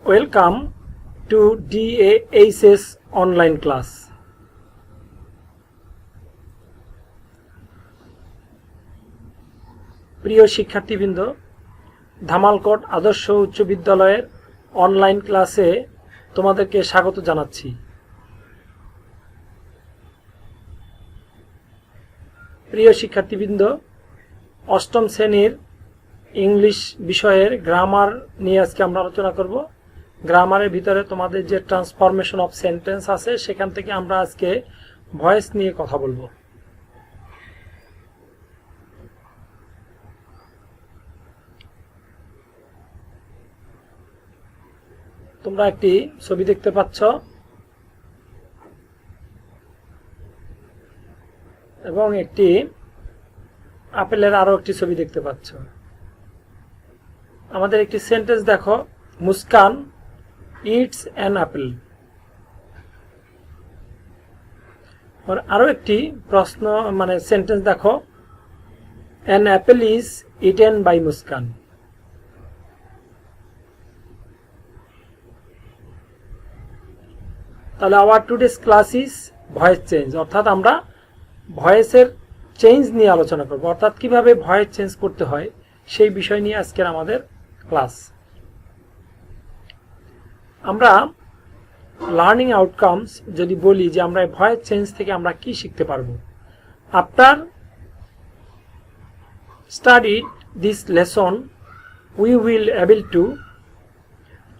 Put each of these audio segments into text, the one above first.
Welcome to DAHS online class. প্রিয় শিক্ষার্থীবৃন্দ, ধামালকোট আদর্শ উচ্চ বিদ্যালয়ের অনলাইন ক্লাসে তোমাদেরকে স্বাগত জানাচ্ছি। প্রিয় শিক্ষার্থীবৃন্দ, অষ্টম শ্রেণীর ইংলিশ বিষয়ের গ্রামার নিয়ে আজকে আমরা আলোচনা করব। গ্রামারের ভিতরে তোমাদের যে ট্রান্সফরমেশন অফ সেন্টেন্স আছে সেখান থেকে আমরা আজকে ভয়েস নিয়ে কথা বলবো। তোমরা একটি ছবি দেখতে পাচ্ছ এবং একটি আপেলের আরো একটি ছবি দেখতে পাচ্ছ। আমাদের একটি সেন্টেন্স দেখো, মুস্কান ইটস অ্যান অ্যাপেল। আরো একটি প্রশ্ন সেন্টেন্স দেখো, an apple is eaten by Muskan. তাহলে our today's class is voice change, অর্থাৎ আমরা ভয়েসের চেঞ্জ নিয়ে আলোচনা করব, অর্থাৎ কিভাবে ভয়েস চেঞ্জ করতে হয় সেই বিষয় নিয়ে আজকের আমাদের ক্লাস। আমরা লার্নিং আউটকামস যদি বলি যে আমরা ভয়েস চেঞ্জ থেকে আমরা কি শিখতে পারবো। After studied this lesson we will able to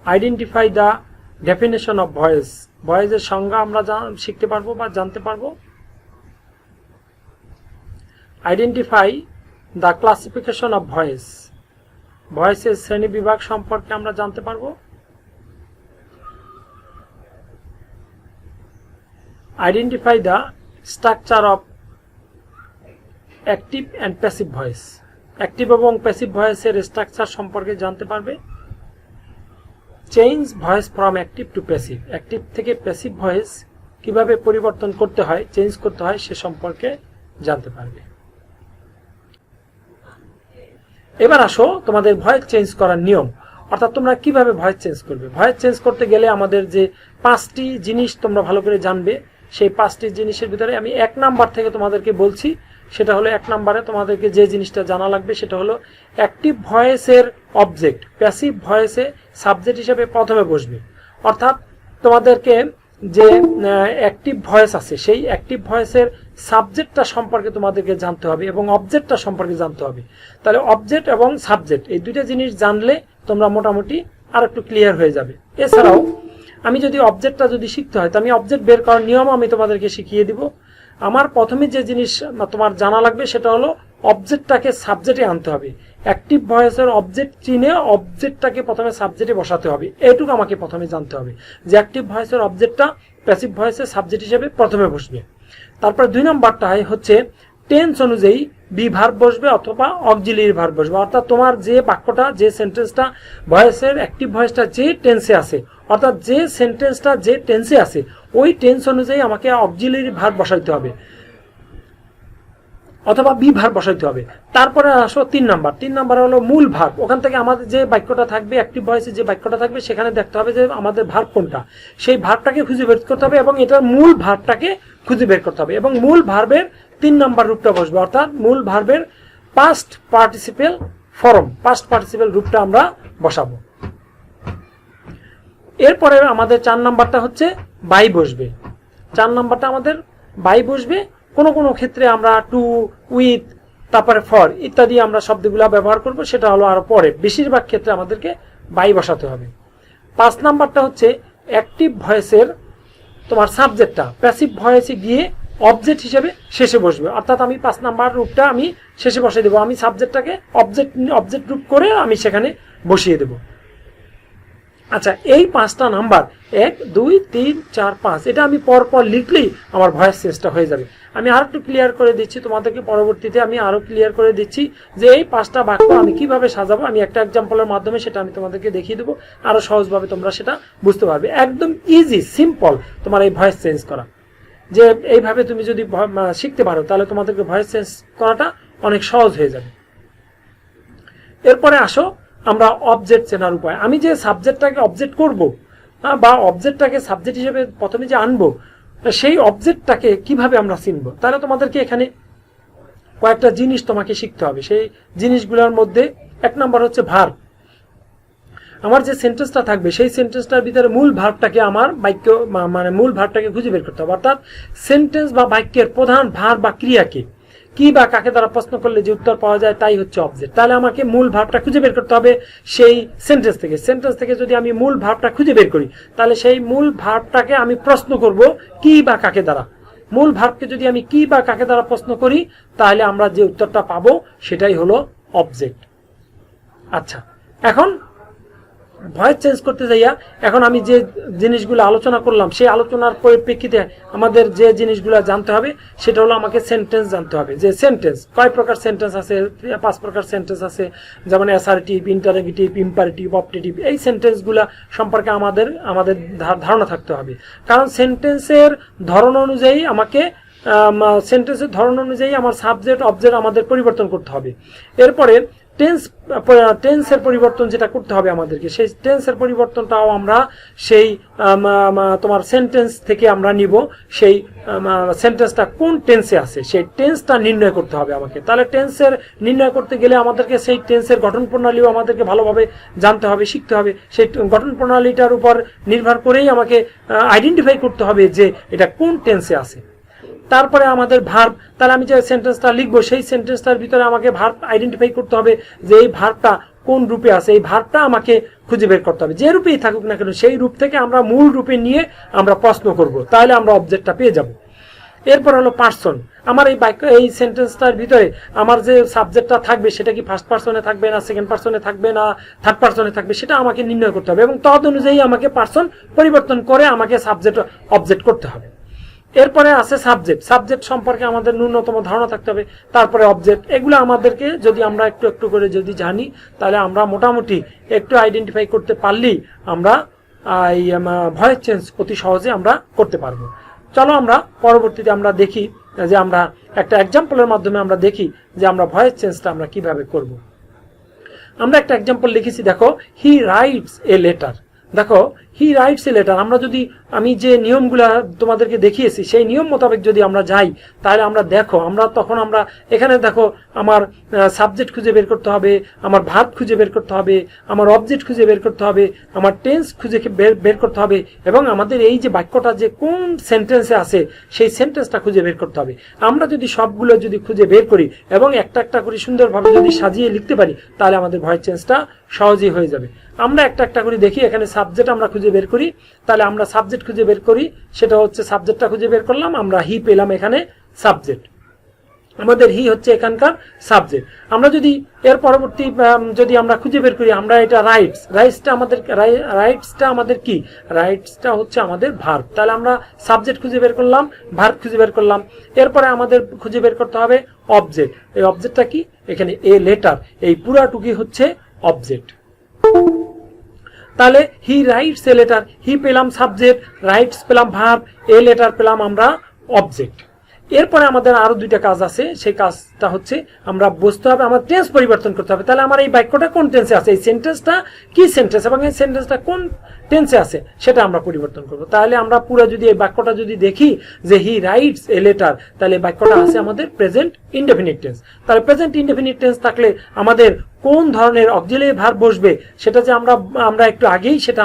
identify the definition of voice. ভয়েসের সংজ্ঞা আমরা শিখতে পারবো বা জানতে পারবো। Identify the classification of voice, ভয়েসের শ্রেণী বিভাগ সম্পর্কে আমরা জানতে পারবো। Identify the structure of active and passive voice, active এবং প্যাসিভ ভয়েসের স্ট্রাকচার সম্পর্কে জানতে পারবে। Change voice from active to passive, active থেকে প্যাসিভ ভয়েস কিভাবে পরিবর্তন করতে হয়, চেঞ্জ করতে হয় সে সম্পর্কে জানতে পারবে। এবার আসো তোমাদের ভয়েস চেঞ্জ করার নিয়ম, অর্থাৎ তোমরা কিভাবে ভয়েস চেঞ্জ করবে। ভয়েস চেঞ্জ করতে গেলে আমাদের যে 5টি জিনিস তোমরা ভালো করে জানবে, সেই 5টি জিনিসের ভিতরে আমি 1 নাম্বার থেকে তোমাদেরকে বলছি। সেটা হলো 1 নাম্বারে তোমাদেরকে যে জিনিসটা জানা লাগবে সেটা হলো অ্যাক্টিভ ভয়েসের অবজেক্ট প্যাসিভ ভয়েসে সাবজেক্ট হিসেবে প্রথমে বসবে। অর্থাৎ তোমাদেরকে যে অ্যাক্টিভ ভয়েস আছে সেই অ্যাক্টিভ ভয়েসের সাবজেক্টটা সম্পর্কে তোমাদেরকে জানতে হবে এবং অবজেক্টটা সম্পর্কে জানতে হবে। তাহলে অবজেক্ট এবং সাবজেক্ট এই দুইটা জিনিস জানলে তোমরা মোটামুটি আর একটু ক্লিয়ার হয়ে যাবে। এছাড়াও আমি যদি অবজেক্টটা যদি শিখতে হয় তো আমি অবজেক্ট বের করার নিয়ম আমি তোমাদেরকে শিখিয়ে দিব। আমার প্রথমে যে জিনিস তোমার জানা লাগবে সেটা হলো অবজেক্টটাকে সাবজেক্টে আনতে হবে। অ্যাক্টিভ ভয়েসের অবজেক্ট চিনে অবজেক্টটাকে প্রথমে সাবজেক্টে বসাতে হবে, এইটুকু আমাকে প্রথমে জানতে হবে যে অ্যাক্টিভ ভয়েসের অবজেক্টটা প্যাসিভ ভয়েসের সাবজেক্ট হিসেবে প্রথমে বসবে। তারপর 2 নম্বরটা হচ্ছে টেন্স অনুযায়ী বি ভার্ব বসবে অথবা অক্সিলিয়ারি ভার্ব বসবে। অর্থাৎ তোমার যে বাক্যটা যে সেন্টেন্সটা ভয়েসের অ্যাক্টিভ ভয়েসটা যে টেন্সে আছে, অর্থাৎ যে সেন্টেন্সটা যে টেন্সে আছে ওই টেন্স অনুযায়ী আমাকে অক্সিলিয়ারি ভার্ব বসাইতে হবে অথবা বি ভার্ব বসাইতে হবে। তারপরে আসো 3 নাম্বার হলো মূল ভার্ব। ওখান থেকে আমাদের যে বাক্যটা থাকবে অ্যাক্টিভ ভয়েসে যে বাক্যটা থাকবে সেখানে দেখতে হবে যে আমাদের ভার্ব কোনটা, সেই ভার্বটাকে খুঁজে বের করতে হবে এবং এটার মূল ভার্বটাকে খুঁজে বের করতে হবে এবং মূল ভার্বের 3 নাম্বার রূপটা বসবে, অর্থাৎ মূল ভার্বের past participle form, past participle রূপটা আমরা বসাবো। এরপরে আমাদের 4 নাম্বারটা হচ্ছে বাই বসবে। 4 নাম্বারটা আমাদের বাই বসবে। কোনো কোনো ক্ষেত্রে আমরা টু, উইথ, তারপরে ফর ইত্যাদি আমরা শব্দগুলো ব্যবহার করব, সেটা হলো আরো পরে। বেশিরভাগ ক্ষেত্রে আমাদেরকে বাই বসাতে হবে। 5 নাম্বারটা হচ্ছে অ্যাক্টিভ ভয়েসের তোমার সাবজেক্টটা প্যাসিভ ভয়েসে গিয়ে অবজেক্ট হিসেবে শেষে বসবে, অর্থাৎ আমি 5 নাম্বার রূপটা আমি শেষে বসিয়ে দেবো। আমি সাবজেক্টটাকে অবজেক্ট রূপ করে আমি সেখানে বসিয়ে দেব। আচ্ছা, এই 5টা নাম্বার 1, 2, 3, 4, 5 এটা আমি পরপর লিখলেই আমার ভয়েস চেঞ্জটা হয়ে যাবে। আমি আর একটু ক্লিয়ার করে দিচ্ছি তোমাদেরকে, পরবর্তীতে আমি আরো ক্লিয়ার করে দিচ্ছি যে এই 5টা বাক্য আমি কিভাবে সাজাবো। আমি একটা এক্সাম্পলের মাধ্যমে সেটা আমি তোমাদেরকে দেখিয়ে দেবো, আরো সহজভাবে তোমরা সেটা বুঝতে পারবে। একদম ইজি সিম্পল তোমার এই ভয়েস চেঞ্জ করা। যে এইভাবে তুমি যদি শিখতে পারো তাহলে তোমাদেরকে ভয়েস চেঞ্জ করাটা অনেক সহজ হয়ে যাবে। এরপরে আসো আমরা অবজেক্ট চেনার উপায়, আমি যে সাবজেক্টটাকে অবজেক্ট করব বা অবজেক্টটাকে সাবজেক্ট হিসেবে প্রথমে যে আনবো, সেই অবজেক্টটাকে কিভাবে আমরা চিনবো, তাহলে তোমাদেরকে এখানে কয়েকটা জিনিস তোমাকে শিখতে হবে। সেই জিনিসগুলোর মধ্যে 1 নম্বর হচ্ছে ভার্ব। আমার যে সেন্টেন্সটা থাকবে সেই সেন্টেন্সটার ভিতরে মূল ভার্বটাকে আমার বাক্য মানে মূল ভার্বটাকে খুঁজে বের করতে হবে। অর্থাৎ সেন্টেন্স বা বাক্যের প্রধান ভার্ব বা ক্রিয়াকে কি বা কাকে দ্বারা প্রশ্ন করলে যে উত্তর পাওয়া যায় তাই হচ্ছে অবজেক্ট। তাহলে আমাকে মূল ভার্বটা খুঁজে বের করতে হবে সেই সেন্টেন্স থেকে। সেন্টেন্স থেকে যদি আমি মূল ভার্বটা খুঁজে বের করি, তাহলে সেই মূল ভার্বটাকে আমি প্রশ্ন করব কি বা কাকে দ্বারা। মূল ভার্বকে যদি আমি কি বা কাকে দ্বারা প্রশ্ন করি, তাহলে আমরা যে উত্তরটা পাবো সেটাই হলো অবজেক্ট। আচ্ছা, এখন ভয়েস চেঞ্জ করতে যাইয়া এখন আমি যে জিনিসগুলো আলোচনা করলাম সেই আলোচনার পরিপ্রেক্ষিতে আমাদের যে জিনিসগুলো জানতে হবে সেটা হলো আমাকে সেন্টেন্স জানতে হবে। যে সেন্টেন্স কয় প্রকার সেন্টেন্স আছে, 5 প্রকার সেন্টেন্স আছে, যেমন অ্যাসার্টিভ, ইন্টারোগেটিভ, ইম্পারেটিভ, অপটেটিভ। এই সেন্টেন্সগুলো সম্পর্কে আমাদের ধারণা থাকতে হবে, কারণ সেন্টেন্সের ধরন অনুযায়ী আমাকে সেন্টেন্সের ধরন অনুযায়ী আমার সাবজেক্ট অবজেক্ট আমাদের পরিবর্তন করতে হবে। এরপরে টেন্সের পরিবর্তন যেটা করতে হবে আমাদেরকে, সেই টেন্সের পরিবর্তনটাও আমরা সেই তোমার সেন্টেন্স থেকে আমরা নিব। সেই সেন্টেন্সটা কোন টেন্সে আছে সেই টেন্সটা নির্ণয় করতে হবে আমাকে। তাহলে টেন্সের নির্ণয় করতে গেলে আমাদেরকে সেই টেন্সের গঠন প্রণালীও আমাদেরকে ভালোভাবে জানতে হবে, শিখতে হবে। সেই গঠন প্রণালীটার উপর নির্ভর করেই আমাকে আইডেন্টিফাই করতে হবে যে এটা কোন টেন্সে আছে। তারপরে আমাদের ভার্ব, তাহলে আমি যে সেন্টেন্সটা লিখবো সেই সেন্টেন্সটার ভিতরে আমাকে ভার্ব আইডেন্টিফাই করতে হবে যে এই ভার্বটা কোন রূপে আছে। এই ভার্বটা আমাকে খুঁজে বের করতে হবে, যে রূপেই থাকুক না কেন সেই রূপ থেকে আমরা মূল রূপে নিয়ে আমরা প্রশ্ন করব, তাহলে আমরা অবজেক্টটা পেয়ে যাব। এরপর হলো পার্সন। আমার এই বাক্য এই সেন্টেন্সটার ভিতরে আমার যে সাবজেক্টটা থাকবে সেটা কি ফার্স্ট পার্সনে থাকবে না সেকেন্ড পার্সনে থাকবে না থার্ড পার্সনে থাকবে, সেটা আমাকে নির্ণয় করতে হবে এবং তদ অনুযায়ী আমাকে পার্সন পরিবর্তন করে আমাকে সাবজেক্ট অবজেক্ট করতে হবে। এরপরে আছে সাবজেক্ট সম্পর্কে আমাদের ন্যূনতম ধারণা থাকতে হবে। তারপরে অবজেক্ট, এগুলো আমাদেরকে যদি আমরা একটু একটু করে যদি জানি, তাহলে আমরা মোটামুটি একটু আইডেন্টিফাই করতে পারলেই আমরা এই ভয়েস চেঞ্জ অতি সহজে আমরা করতে পারবো। চলো আমরা পরবর্তীতে আমরা দেখি যে আমরা একটা এক্সাম্পলের মাধ্যমে আমরা দেখি যে আমরা ভয়েস চেঞ্জটা আমরা কিভাবে করব। আমরা একটা এক্সাম্পল লিখেছি, দেখো, হি রাইটস এ লেটার। দেখো, হি রাইটস এ লেটার, আমরা যদি আমি যে নিয়মগুলা তোমাদেরকে দেখিয়েছি সেই নিয়ম মোতাবেক যদি আমরা যাই, তাহলে আমরা দেখো তখন আমরা এখানে দেখো আমার সাবজেক্ট খুঁজে বের করতে হবে, আমার ভার্ব খুঁজে বের করতে হবে, আমার অবজেক্ট খুঁজে বের করতে হবে, আমার টেন্স খুঁজে বের করতে হবে এবং আমাদের এই যে বাক্যটা যে কোন সেন্টেন্সে আছে সেই সেন্টেন্সটা খুঁজে বের করতে হবে। আমরা যদি সবগুলো যদি খুঁজে বের করি এবং একটা একটা করে সুন্দরভাবে যদি সাজিয়ে লিখতে পারি, তাহলে আমাদের ভয়েস চেঞ্জটা সহজেই হয়ে যাবে। আমরা একটা একটা করে দেখি, এখানে সাবজেক্ট আমরা খুঁজে বের করি, তাহলে আমরা সাবজেক্ট খুঁজে বের করি, সেটা হচ্ছে সাবজেক্টটা খুঁজে বের করলাম, আমরা হি পেলাম এখানে সাবজেক্ট, আমাদের হি হচ্ছে এখানকার সাবজেক্ট। আমরা যদি এর পরবর্তী যদি আমরা খুঁজে বের করি, আমরা এটা রাইটসটা আমাদের কি, রাইটসটা হচ্ছে আমাদের ভার্ব। তাহলে আমরা সাবজেক্ট খুঁজে বের করলাম, ভার্ব খুঁজে বের করলাম, এরপরে আমাদের খুঁজে বের করতে হবে অবজেক্ট। এই অবজেক্টটা কি, এখানে এ লেটার, এই পুরাটুকি হচ্ছে অবজেক্ট। তাহলে হি রাইটস এ লেটার, হি পেলাম সাবজেক্ট, রাইটস পেলাম ভার্ব, এ লেটার পেলাম আমরা অবজেক্ট। এরপরে আমাদের আরো দুইটা কাজ আছে, সেই কাজটা হচ্ছে আমরা বুঝতে হবে আমার টেন্স পরিবর্তন করতে হবে। তাহলে আমার এই বাক্যটা কোন টেন্সে আছে, এই সেন্টেন্সটা কি সেন্টেন্স এবং এই সেন্টেন্সটা কোন টেন্সে আছে সেটা আমরা পরিবর্তন করব। তাহলে আমরা পুরো যদি এই বাক্যটা যদি দেখি যে হি রাইটস এ লেটার, তাহলে বাক্যটা আছে আমাদের প্রেজেন্ট ইনডেফিনিট টেন্স। তাহলে প্রেজেন্ট ইনডেফিনিট টেন্স থাকলে আমাদের কোন ধরনের অক্সিলিয়ারি ভার্ব বসবে সেটা যে আমরা একটু আগেই সেটা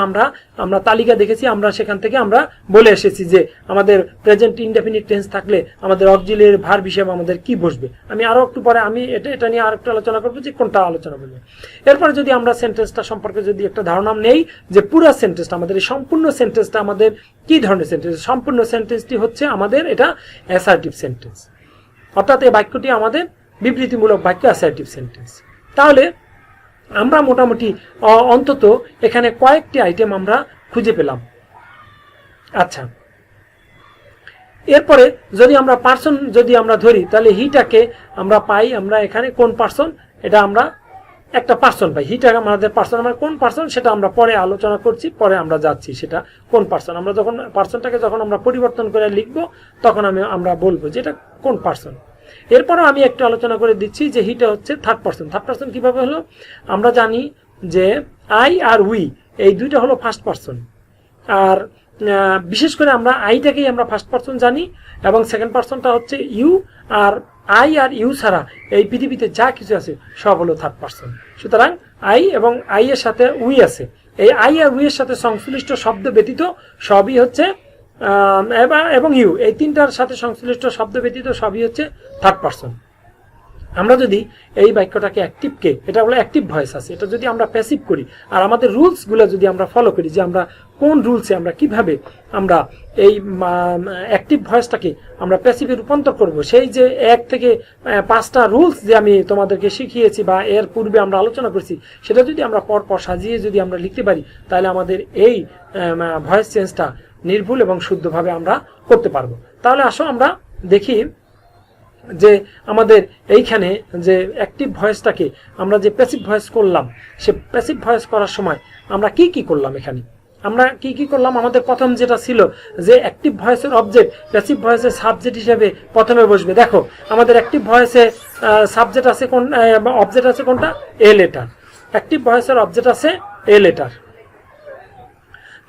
আমরা তালিকা দেখেছি, আমরা সেখান থেকে আমরা বলে এসেছি যে আমাদের প্রেজেন্ট ইনডেফিনিট টেন্স থাকলে আমাদের অক্সিলিয়ারি ভার্ব হিসেবে আমাদের কি বসবে। আমি আরো একটু পরে আমি এটা নিয়ে আর একটু আলোচনা করবো যে কোনটা আলোচনা করবো। এরপরে যদি আমরা সেন্টেন্সটা সম্পর্কে যদি একটা ধারণা নেই যে পুরো সেন্টেন্সটা আমাদের এই সম্পূর্ণ সেন্টেন্সটা আমাদের কি ধরনের সেন্টেন্স, সম্পূর্ণ সেন্টেন্সটি হচ্ছে আমাদের এটা অ্যাসার্টিভ সেন্টেন্স, অর্থাৎ এই বাক্যটি আমাদের বিবৃতিমূলক বাক্য অ্যাসার্টিভ সেন্টেন্স। তাহলে আমরা মোটামুটি অন্তত এখানে কয়েকটি আইটেম আমরা খুঁজে পেলাম। আচ্ছা, এরপরে যদি আমরা পার্সন যদি আমরা ধরি, তাহলে হিটাকে আমরা পাই, আমরা এখানে কোন পার্সন, এটা আমরা একটা পার্সন পাই, হিটা আমাদের পার্সন, আমরা কোন পার্সন সেটা আমরা পরে আলোচনা করছি, পরে আমরা যাচ্ছি সেটা কোন পার্সন। আমরা যখন পার্সনটাকে যখন আমরা পরিবর্তন করে লিখবো তখন আমরা বলবো যে এটা কোন পার্সন। এরপরও আমি একটু আলোচনা করে দিচ্ছি যে হিটা হচ্ছে থার্ড পার্সন। থার্ড পার্সন কিভাবে হলো, আমরা জানি যে আই আর উই এই দুইটা হলো ফার্স্ট পারসন। আর বিশেষ করে আমরা আইটাকেই আমরা ফার্স্ট পারসন জানি, এবং সেকেন্ড পারসনটা হচ্ছে ইউ। আর আই আর ইউ ছাড়া এই পৃথিবীতে যা কিছু আছে সব হলো থার্ড পারসন। সুতরাং আই এবং আই এর সাথে উই আছে, এই আই আর উই এর সাথে সংশ্লিষ্ট শব্দ ব্যতীত সবই হচ্ছে এবং ইউ, এই তিনটার সাথে সংশ্লিষ্ট শব্দ ব্যতীত সবই হচ্ছে থার্ড পারসন। আমরা যদি এই বাক্যটাকে অ্যাক্টিভকে, এটা হলো অ্যাক্টিভ ভয়েস আছে, এটা যদি আমরা প্যাসিভ করি আর আমাদের রুলসগুলো যদি আমরা ফলো করি, যে আমরা কোন রুলসে আমরা কিভাবে আমরা এই অ্যাক্টিভ ভয়েসটাকে আমরা প্যাসিভে রূপান্তর করব, সেই যে 1 থেকে 5টা রুলস যে আমি তোমাদেরকে শিখিয়েছি বা এর পূর্বে আমরা আলোচনা করছি, সেটা যদি আমরা পরপর সাজিয়ে যদি আমরা লিখতে পারি, তাহলে আমাদের এই ভয়েস চেঞ্জটা নির্ভুল এবং শুদ্ধভাবে আমরা করতে পারবো। তাহলে আসো আমরা দেখি যে আমাদের এইখানে যে অ্যাক্টিভ ভয়েসটাকে আমরা যে প্যাসিভ ভয়েস করলাম, সে প্যাসিভ ভয়েস করার সময় আমরা কি কি করলাম, এখানে আমরা কি কি করলাম। আমাদের প্রথম যেটা ছিল যে অ্যাক্টিভ ভয়েসের অবজেক্ট প্যাসিভ ভয়েসের সাবজেক্ট হিসেবে প্রথমে বসবে। দেখো আমাদের অ্যাক্টিভ ভয়েসে সাবজেক্ট আছে কোন, অবজেক্ট আছে কোনটা, এ লেটার। অ্যাক্টিভ ভয়েসের অবজেক্ট আছে এ লেটার।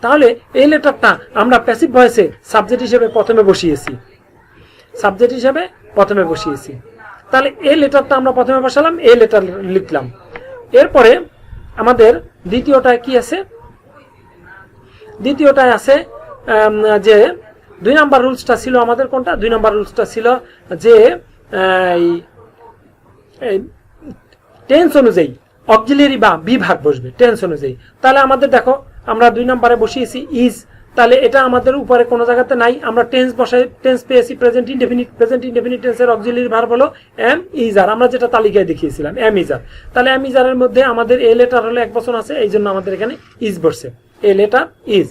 তাহলে এই লেটারটা আমরা প্যাসিভ ভয়েসে সাবজেক্ট হিসেবে প্রথমে বসিয়েছি, সাবজেক্ট হিসেবে প্রথমে বসিয়েছি। তাহলে এই লেটারটা আমরা প্রথমে বসালাম, এই লেটার লিখলাম। এরপরে আমাদের দ্বিতীয়টায় কি আছে, দ্বিতীয়টায় আছে যে 2 নম্বর রুলসটা ছিল আমাদের কোনটা, 2 নম্বর রুলসটা ছিল যে টেন্স অনুযায়ী অক্সিলিয়ারি বা বিভাগ বসবে টেন্স অনুযায়ী। তাহলে আমাদের দেখো আমরা 2 নম্বরে বসিয়েছি ইজ, তাহলে এটা আমাদের উপরে কোনো জায়গাতে নাই, আমরা টেন্স বসাই, টেন্স পেয়েছি প্রেজেন্ট ইনডেফিনিট। প্রেজেন্ট ইনডেফিনিট টেন্সের অক্সিলিয়ারি ভার্ব হলো এম ইজার, আমরা যেটা তালিকায় দেখিয়েছিলাম এম ইজার। তাহলে এম ইজারের মধ্যে আমাদের এ লেটার হলো 1 বচন আছে, এই জন্য আমাদের এখানে ইজ বসছে, এ লেটার ইজ।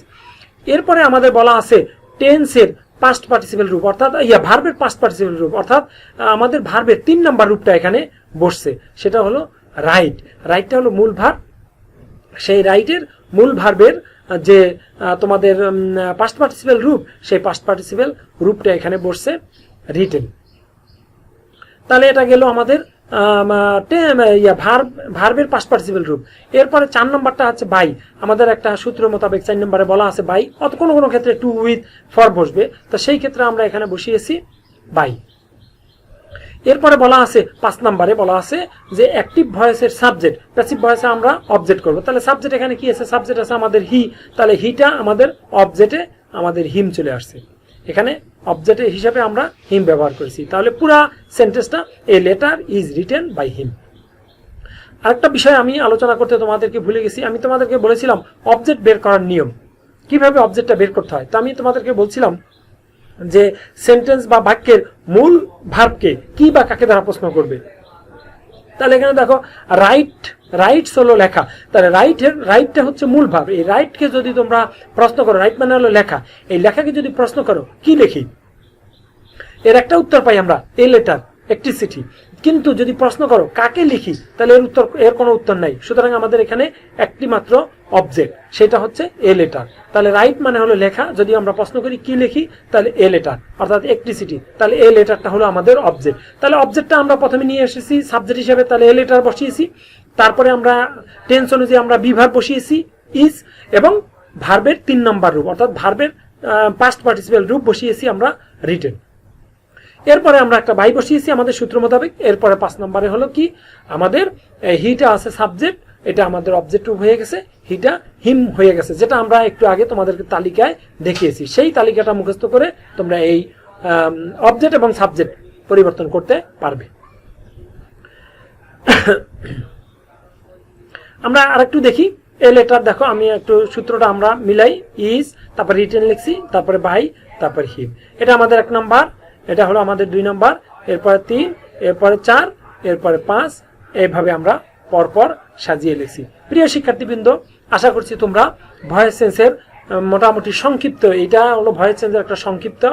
এরপরে আমাদের বলা আছে টেন্সের পাস্ট পার্টিসিপেল রূপ, অর্থাৎ ভার্বের পাস্ট পার্টিসিপেল রূপ, অর্থাৎ আমাদের ভার্বের 3 নম্বর রূপটা এখানে বসছে, সেটা হলো রাইট। রাইটটা হলো মূল ভার্ব, সেই রাইটের মূল ভার্বের যে তোমাদের পাস্ট পার্টিসিপেল রূপ, সেই পাস্ট পার্টিসিপেল রূপটা এখানে বসছে রিটেন। তাহলে এটা গেল আমাদের ভার্বের পাস্ট পার্টিসিপেল রূপ। এরপরে 4 নম্বরটা হচ্ছে বাই। আমাদের একটা সূত্র মোতাবেক 4 নম্বরে বলা আছে বাই, কোনো কোনো ক্ষেত্রে টু উইথ ফর বসবে, তো সেই ক্ষেত্রে আমরা এখানে বসিয়েছি বাই। এরপরে বলা আছে 5 নম্বরে বলা আছে যে অ্যাক্টিভ ভয়েসের সাবজেক্ট প্যাসিভ ভয়েসে আমরা অবজেক্ট করব। তাহলে সাবজেক্ট এখানে কি আছে, সাবজেক্ট আছে আমাদের হি, তাহলে হিটা আমাদের অবজেক্টে আমাদের হিম চলে আসছে, এখানে অবজেক্ট হিসাবে আমরা হিম ব্যবহার করেছি। তাহলে পুরা সেন্টেন্সটা a letter is written by him. আরেকটা বিষয় আমি আলোচনা করতে তোমাদেরকে ভুলে গেছি, আমি তোমাদেরকে বলেছিলাম অবজেক্ট বের করার নিয়ম, কিভাবে অবজেক্টটা বের করতে হয়। তো আমি তোমাদেরকে বলছিলাম যে সেন্টেন্স বা বাক্যের মূল ভার্বকে কি বা কাকে দ্বারা প্রশ্ন করবে। তাহলে এখানে দেখো রাইট, রাইটস হলো লেখা, তাহলে রাইটটা হচ্ছে মূল ভার্ব। এই রাইটকে যদি তোমরা প্রশ্ন করো, রাইট মানে হলো লেখা, এই লেখাকে যদি প্রশ্ন করো কি লিখি, এর একটা উত্তর পাই আমরা এ লেটার ইলেকট্রিসিটি। কিন্তু যদি প্রশ্ন করো কাকে লিখি, তাহলে এর কোনো উত্তর নাই। সুতরাং আমাদের এখানে একটি মাত্র অবজেক্ট, সেটা হচ্ছে এ লেটার। তাহলে রাইট মানে হলো লেখা, যদি আমরা প্রশ্ন করি কি লিখি, তাহলে এ লেটার অর্থাৎ ইলেকট্রিসিটি, তাহলে এ লেটারটা হলো আমাদের অবজেক্ট। তাহলে অবজেক্টটা আমরা প্রথমে নিয়ে এসেছি সাবজেক্ট হিসেবে, তাহলে এ লেটার বসিয়েছি। তারপরে আমরা টেন্স অনুযায়ী আমরা বি ভার্ব বসিয়েছি ইজ, এবং ভার্বের 3 নম্বর রূপ অর্থাৎ ভার্বের পাস্ট পার্টিসিপেল রূপ বসিয়েছি আমরা রিটেন। এরপরে আমরা একটা বাই বসিয়েছি আমাদের সূত্র মোতাবেক। এরপরে 5 নম্বরে হলো কি, আমাদের হিটা আছে সাবজেক্ট, এটা আমাদের অবজেক্ট হয়ে গেছে, হিটা হিম হয়ে গেছে, যেটা আমরা একটু আগে তোমাদেরকে তালিকায় দেখিয়েছি। সেই তালিকাটা মুখস্থ করে তোমরা এই অবজেক্ট এবং সাবজেক্ট পরিবর্তন করতে পারবে। আমরা আরেকটু দেখি এ লেটার। দেখো আমি একটু সূত্রটা আমরা মিলাই, ইজ, তারপর রিটেন লিখছি, তারপরে বাই, তারপর হিম। এটা আমাদের 1 নম্বর, এটা হলো আমাদের 2 নম্বর, এরপরে 3, এরপরে 4, এরপরে 5, এইভাবে আমরা পরপর সাজিয়ে লিখছি। প্রিয় শিক্ষার্থীবৃন্দ, আশা করছি তোমরা ভয়েস চেঞ্জের মোটামুটি সংক্ষিপ্ত, এটা হলো ভয়েস চেঞ্জের একটা সংক্ষিপ্ত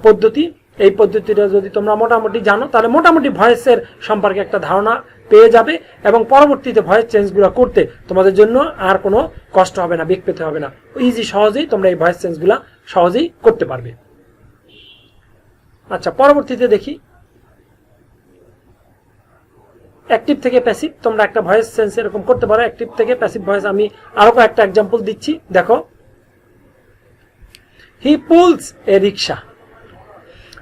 পদ্ধতি। এই পদ্ধতিটা যদি তোমরা মোটামুটি জানো, তাহলে মোটামুটি ভয়েসের সম্পর্কে একটা ধারণা পেয়ে যাবে, এবং পরবর্তীতে ভয়েস চেঞ্জগুলো করতে তোমাদের জন্য আর কোনো কষ্ট হবে না, বেগ পেতে হবে না, ইজি সহজেই তোমরা এই ভয়েস চেঞ্জগুলো সহজেই করতে পারবে। আচ্ছা, পরবর্তীতে দেখি অ্যাক্টিভ থেকে প্যাসিভ তোমরা একটা ভয়েস চেঞ্জ এরকম করতে পারো, অ্যাক্টিভ থেকে প্যাসিভ ভয়েস। আমি আরো কয়েকটা এক্সাম্পল দিচ্ছি, দেখো। হি পুলস এ রিক্সা।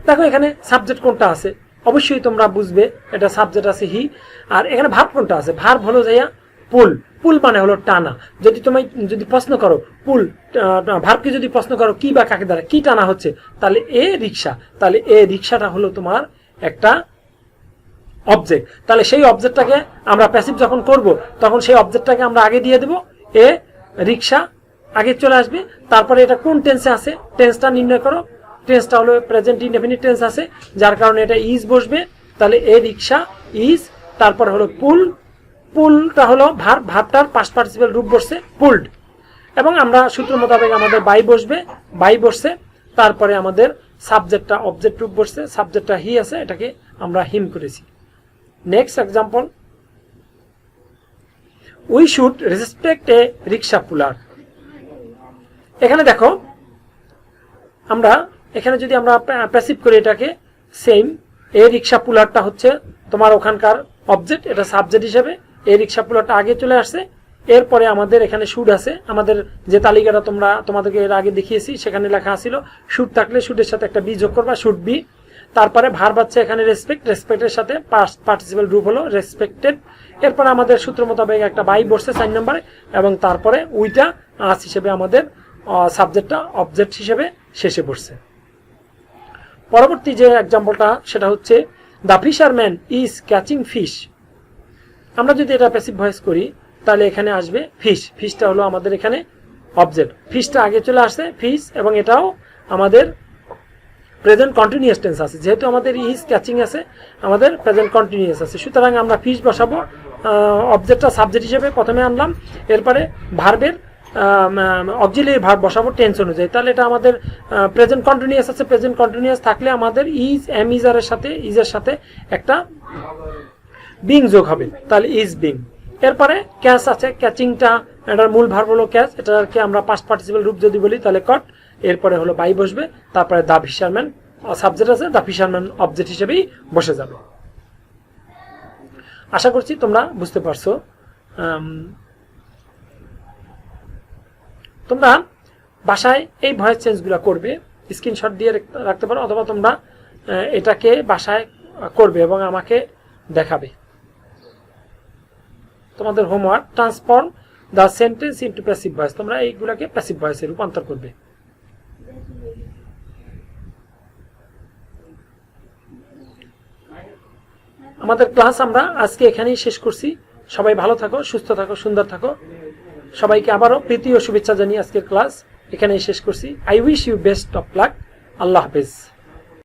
দেখো এখানে সাবজেক্ট কোনটা আছে, অবশ্যই তোমরা বুঝবে এটা সাবজেক্ট আছে হি, আর এখানে ভার্ব কোনটা আছে, ভার্ব হলো যাইয়া পুল। পুল মানে হলো টানা। যদি প্রশ্ন করো পুল ভার্বকে যদি প্রশ্ন করো কি বা কাকে দ্বারা কি টানা হচ্ছে, তাহলে এ রিক্সা, তাহলে এ রিক্সাটা হলো তোমার একটা অবজেক্ট। তাহলে সেই অবজেক্টটাকে আমরা প্যাসিভ যখন করব তখন সেই অবজেক্টটাকে আমরা আগে দিয়ে দেব, এ রিক্সা আগে চলে আসবে। তারপরে এটা কোন টেন্সে আছে টেন্সটা নির্ণয় করো, টেন্সটা হলো প্রেজেন্ট ইনডেফিনিট টেন্স আছে, যার কারণে এটা ইজ বসবে। তাহলে এ রিক্সা ইজ, তারপর হলো পুল, পুলটা হলো ভার্ব, ভার্বটার পাস্ট পার্টিসিপেল রূপ বসছে পুলড, এবং আমরা সূত্র মোতাবেক আমাদের বাই বসবে, বাই বসছে। তারপরে আমাদের সাবজেক্টটা অবজেক্ট রূপ বসছে, সাবজেক্টটা হি আছে, এটাকে আমরা হিম করেছি। Next example, we should respect a rickshaw puller. এখানে দেখো আমরা এখানে যদি আমরা প্যাসিভ করি এটাকে সেম, এ রিক্সা পুলারটা হচ্ছে তোমার ওখানকার অবজেক্ট, এটা সাবজেক্ট হিসেবে এ রিক্সা পুলারটা আগে চলে আসছে। এরপরে আমাদের এখানে শুড আছে, আমাদের যে তালিকাটা তোমাদেরকে এর আগে দেখিয়েছি সেখানে লেখা ছিল শুড থাকলে শুডের সাথে একটা বি যোগ করবা, শুড বি। তারপরে ভার্ব আছে এখানে রেসপেক্ট, রেসপেক্টের সাথে পাস্ট পার্টিসিপেল রূপ হলো রেসপেক্টেড। এরপরে আমাদের সূত্র মোতাবেক একটা বাই বসছে 4 নম্বরে, এবং তারপরে উইটা আস হিসেবে আমাদের সাবজেক্টটা অবজেক্ট হিসেবে শেষে বসছে। পরবর্তী যে এক্সাম্পলটা সেটা হচ্ছে the fisherman is catching fish. আমরা যদি এটা প্যাসিভ ভয়েস করি তাহলে এখানে আসবে ফিশ, ফিশটা হলো আমাদের এখানে অবজেক্ট, ফিশটা আগে চলে আসছে ফিশ, এবং এটাও আমাদের প্রেজেন্ট কন্টিনিউয়াস টেন্স আছে, যেহেতু আমাদের ইজ ক্যাচিং আছে আমাদের প্রেজেন্ট কন্টিনিউয়াস আছে, সুতরাং আমরা ফিশ বসাবো। অবজেক্টটা সাবজেক্ট হিসেবে প্রথমে আনলাম, এরপরে ভার্বের অক্সিলিয়ারি ভার্ব বসাবো টেন্স অনুযায়ী। তাহলে এটা আমাদের প্রেজেন্ট কন্টিনিউয়াস আছে, প্রেজেন্ট কন্টিনিউয়াস থাকলে আমাদের ইজ এম ইজারের সাথে ইজের সাথে একটা বিং যোগ হবে, তাহলে ইজ বিং। এরপরে ক্যাচ আছে, ক্যাচিংটা এটার মূল ভার্ব হলো ক্যাচ, এটাকে আমরা পাস্ট পার্টিসিপেল রূপ যদি বলি তাহলে কট। এরপরে হলো বাই বসবে, তারপরে দ্য ফিশারম্যান সাবজেক্ট আছে, দ্য ফিশারম্যান অবজেক্ট হিসেবেই বসে যাবে। আশা করছি তোমরা বুঝতে পারছো। তোমরা বাসায় এই ভয়েস চেঞ্জগুলো করবে, স্ক্রিনশট দিয়ে রাখতে পারো, অথবা তোমরা এটাকে বাসায় করবে এবং আমাকে দেখাবে। তোমাদের homework, transform the sentence into passive voice. তোমরা এইগুলাকে প্যাসিভ ভয়েসে রূপান্তর করবে। আমাদের ক্লাস আমরা আজকে এখানেই শেষ করছি। সবাই ভালো থাকো, সুস্থ থাকো, সুন্দর থাকো। সবাইকে আবারও প্রীতি ও শুভেচ্ছা জানিয়ে আজকের ক্লাস এখানেই শেষ করছি। I wish you best of luck. আল্লাহ হাফেজ।